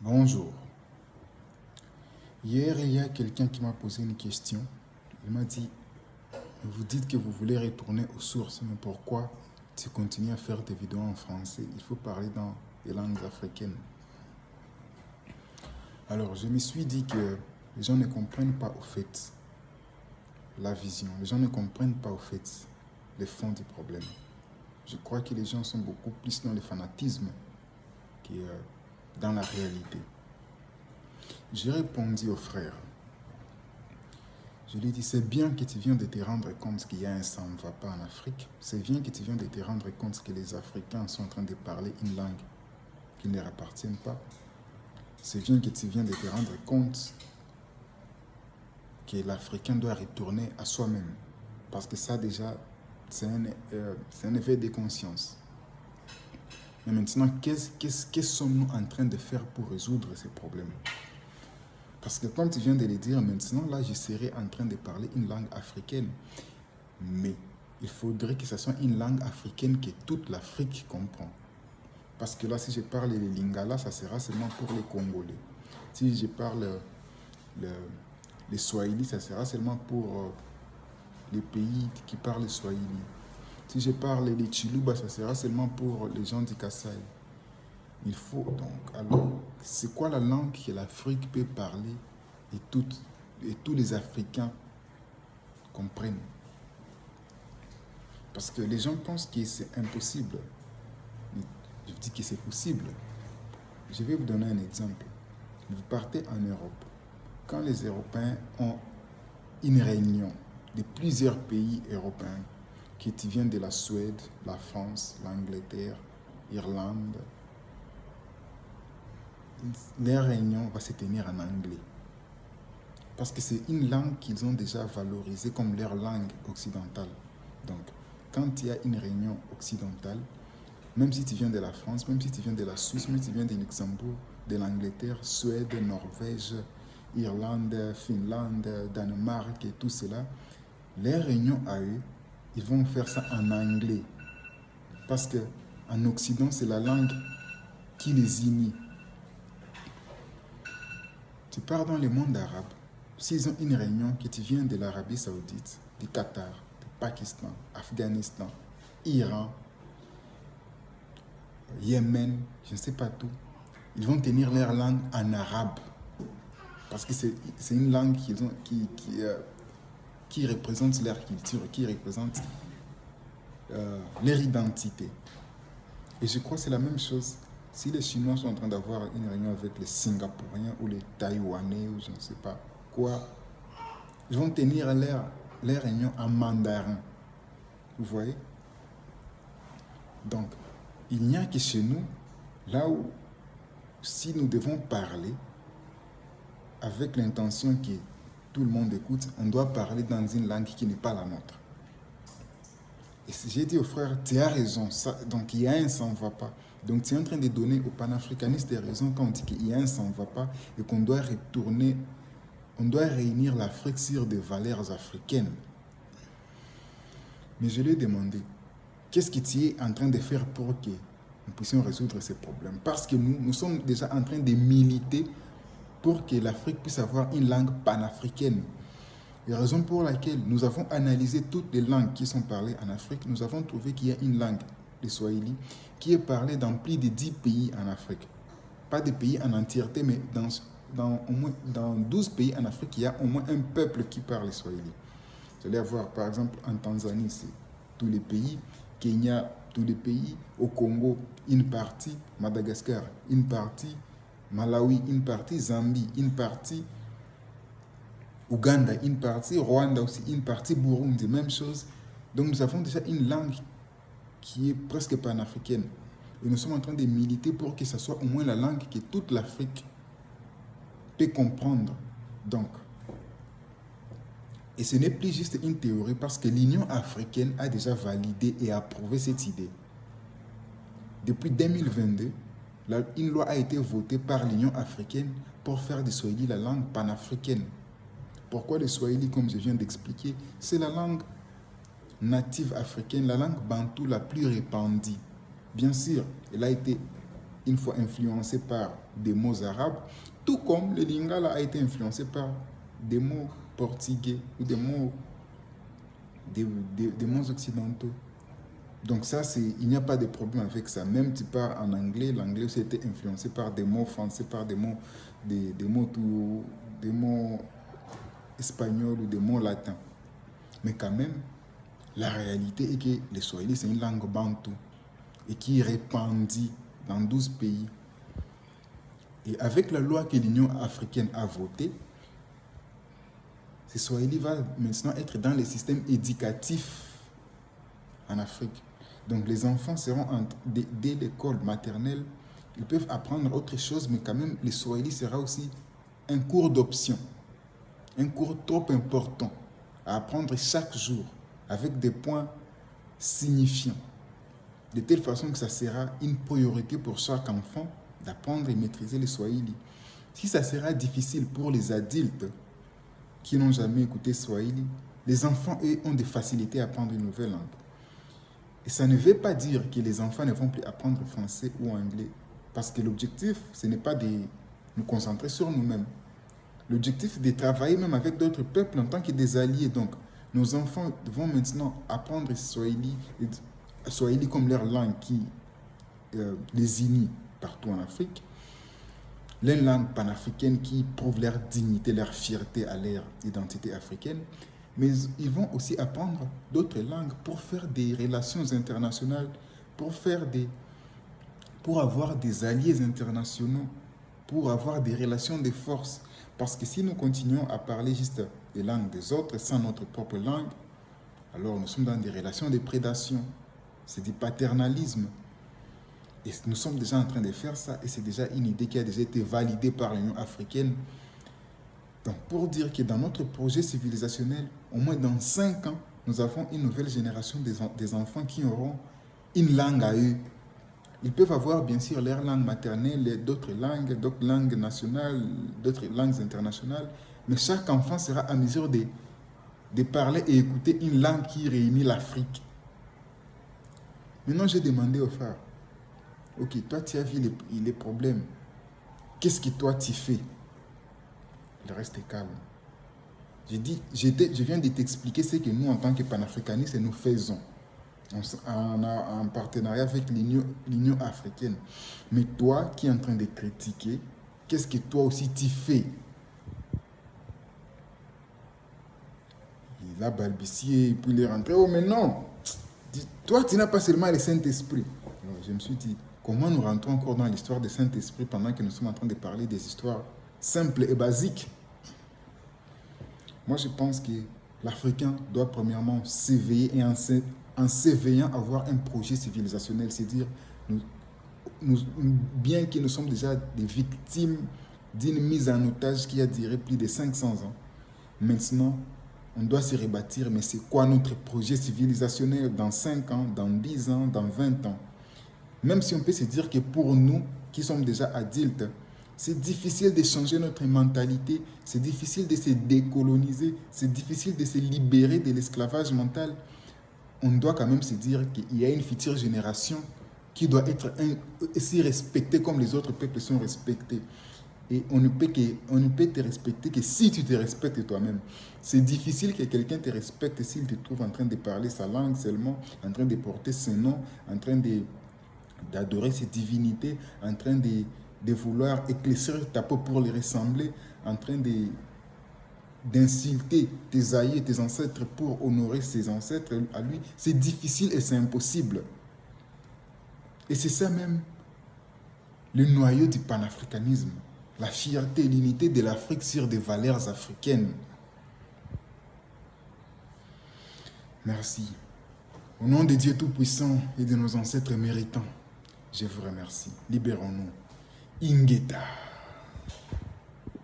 Bonjour. Hier, il y a quelqu'un qui m'a posé une question. Il m'a dit, vous dites que vous voulez retourner aux sources, mais pourquoi tu continues à faire des vidéos en français? Il faut parler dans les langues africaines. Alors, je me suis dit que les gens ne comprennent pas au fait la vision. Les gens ne comprennent pas au fait le fond du problème. Je crois que les gens sont beaucoup plus dans le fanatisme que dans la réalité. J'ai répondu au frère. Je lui ai dit, c'est bien que tu viens de te rendre compte qu'il y a un ça ne va pas en Afrique. C'est bien que tu viens de te rendre compte que les Africains sont en train de parler une langue qui ne leur appartient pas. C'est bien que tu viens de te rendre compte que l'Africain doit retourner à soi-même. Parce que ça déjà, c'est un effet de conscience. Mais maintenant, qu'est-ce sommes-nous en train de faire pour résoudre ces problèmes? Parce que comme tu viens de le dire, maintenant, là, je serais en train de parler une langue africaine. Mais il faudrait que ce soit une langue africaine que toute l'Afrique comprend. Parce que là, si je parle le lingala, ça sera seulement pour les Congolais. Si je parle le swahili, ça sera seulement pour les pays qui parlent le swahili. Si je parle le chiluba, ça sera seulement pour les gens du Kasaï. Il faut donc, alors, c'est quoi la langue que l'Afrique peut parler et tous les Africains comprennent? Parce que les gens pensent que c'est impossible. Mais je dis que c'est possible. Je vais vous donner un exemple. Vous partez en Europe. Quand les Européens ont une réunion de plusieurs pays européens qui viennent de la Suède, la France, l'Angleterre, l'Irlande, leur réunion va se tenir en anglais. Parce que c'est une langue qu'ils ont déjà valorisée comme leur langue occidentale. Donc, quand il y a une réunion occidentale, même si tu viens de la France, même si tu viens de la Suisse, même si tu viens de Luxembourg, de l'Angleterre, Suède, Norvège, Irlande, Finlande, Danemark et tout cela, les réunions à eux, ils vont faire ça en anglais. Parce que en Occident, c'est la langue qui les unit. Tu pars dans le monde arabe, s'ils ont une réunion que tu viens de l'Arabie Saoudite, du Qatar, du Pakistan, Afghanistan, Iran, Yémen, je ne sais pas tout, ils vont tenir leur langue en arabe. Parce que c'est une langue qui représente leur culture, qui représente leur identité. Et je crois que c'est la même chose. Si les Chinois sont en train d'avoir une réunion avec les Singapouriens ou les Taïwanais ou je ne sais pas quoi, ils vont tenir leur réunion en mandarin. Vous voyez? Donc, il n'y a que chez nous, là où, si nous devons parler avec l'intention que tout le monde écoute, on doit parler dans une langue qui n'est pas la nôtre. Et j'ai dit au frère, tu as raison, donc il y a un ça ne va pas. Donc tu es en train de donner aux panafricanistes des raisons quand on dit qu'il y a un ça ne va pas et qu'on doit retourner, on doit réunir l'Afrique sur des valeurs africaines. Mais je lui ai demandé, qu'est-ce que tu es en train de faire pour que nous puissions résoudre ces problèmes? Parce que nous sommes déjà en train de militer pour que l'Afrique puisse avoir une langue panafricaine. La raison pour laquelle nous avons analysé toutes les langues qui sont parlées en Afrique, nous avons trouvé qu'il y a une langue, le Swahili, qui est parlée dans plus de 10 pays en Afrique. Pas des pays en entièreté, mais dans 12 pays en Afrique, il y a au moins un peuple qui parle le Swahili. Vous allez avoir, par exemple, en Tanzanie, c'est tous les pays, Kenya, tous les pays, au Congo, une partie, Madagascar, une partie, Malawi, une partie, Zambie, une partie, Ouganda, une partie, Rwanda aussi, une partie, Burundi, même chose. Donc nous avons déjà une langue qui est presque panafricaine. Et nous sommes en train de militer pour que ce soit au moins la langue que toute l'Afrique peut comprendre. Donc, et ce n'est plus juste une théorie parce que l'Union africaine a déjà validé et approuvé cette idée. Depuis 2022, une loi a été votée par l'Union africaine pour faire du Swahili la langue panafricaine. Pourquoi le Swahili, comme je viens d'expliquer, c'est la langue native africaine, la langue bantoue la plus répandue. Bien sûr, elle a été une fois influencé par des mots arabes, tout comme le lingala a été influencé par des mots portugais ou des mots, des mots occidentaux. Donc ça, il n'y a pas de problème avec ça. Même tu pars en anglais, l'anglais aussi a été influencé par des mots français, par des mots, des mots espagnols ou des mots latins. Mais quand même, la réalité est que le swahili, c'est une langue bantou et qui est répandue dans 12 pays. Et avec la loi que l'Union africaine a votée, ce swahili va maintenant être dans les systèmes éducatifs en Afrique. Donc les enfants seront, dès l'école maternelle, ils peuvent apprendre autre chose, mais quand même, le swahili sera aussi un cours d'option, un cours trop important à apprendre chaque jour, avec des points signifiants, de telle façon que ça sera une priorité pour chaque enfant d'apprendre et maîtriser le swahili. Si ça sera difficile pour les adultes qui n'ont jamais écouté swahili, les enfants, eux, ont des facilités à apprendre une nouvelle langue. Et ça ne veut pas dire que les enfants ne vont plus apprendre français ou anglais, parce que l'objectif, ce n'est pas de nous concentrer sur nous-mêmes. L'objectif, c'est de travailler même avec d'autres peuples en tant que des alliés. Donc, nos enfants vont maintenant apprendre Swahili comme leur langue qui les unit partout en Afrique. Leur langue panafricaine qui prouve leur dignité, leur fierté à leur identité africaine. Mais ils vont aussi apprendre d'autres langues pour faire des relations internationales, pour avoir des alliés internationaux, pour avoir des relations de force. Parce que si nous continuons à parler juste les langues des autres sans notre propre langue, alors nous sommes dans des relations de prédation. C'est du paternalisme. Et nous sommes déjà en train de faire ça, et c'est déjà une idée qui a déjà été validée par l'Union africaine. Donc, pour dire que dans notre projet civilisationnel, au moins dans 5 ans, nous avons une nouvelle génération des enfants qui auront une langue à eux. Ils peuvent avoir bien sûr leur langue maternelle, d'autres langues nationales, d'autres langues internationales, mais chaque enfant sera à mesure de parler et écouter une langue qui réunit l'Afrique. Maintenant, j'ai demandé aux frères, ok, toi tu as vu les problèmes, qu'est-ce que toi tu fais? Il reste calme. Je viens de t'expliquer ce que nous, en tant que panafricanistes, nous faisons en partenariat avec l'Union africaine. Mais toi qui es en train de critiquer, qu'est-ce que toi aussi tu fais? Il a balbutié, puis il est rentré. Oh, mais non! Toi, tu n'as pas seulement le Saint-Esprit. Alors, je me suis dit, comment nous rentrons encore dans l'histoire du Saint-Esprit pendant que nous sommes en train de parler des histoires simples et basiques? Moi, je pense que l'Africain doit premièrement s'éveiller et en s'éveillant avoir un projet civilisationnel. C'est-à-dire, bien que nous sommes déjà des victimes d'une mise en otage qui a duré plus de 500 ans, maintenant, on doit se rebâtir. Mais c'est quoi notre projet civilisationnel dans 5 ans, dans 10 ans, dans 20 ans? Même si on peut se dire que pour nous, qui sommes déjà adultes, c'est difficile de changer notre mentalité, c'est difficile de se décoloniser, c'est difficile de se libérer de l'esclavage mental. On doit quand même se dire qu'il y a une future génération qui doit être aussi respectée comme les autres peuples sont respectés. Et on ne peut te respecter que si tu te respectes toi-même. C'est difficile que quelqu'un te respecte s'il te trouve en train de parler sa langue seulement, en train de porter ses noms, en train d'adorer ses divinités, en train de vouloir éclaircir ta peau pour les ressembler, en train d'insulter tes aïeux, tes ancêtres pour honorer ses ancêtres à lui. C'est difficile et c'est impossible. Et c'est ça même le noyau du panafricanisme. La fierté et l'unité de l'Afrique sur des valeurs africaines. Merci. Au nom de Dieu Tout-Puissant et de nos ancêtres méritants, je vous remercie. Libérons-nous. Ingeta.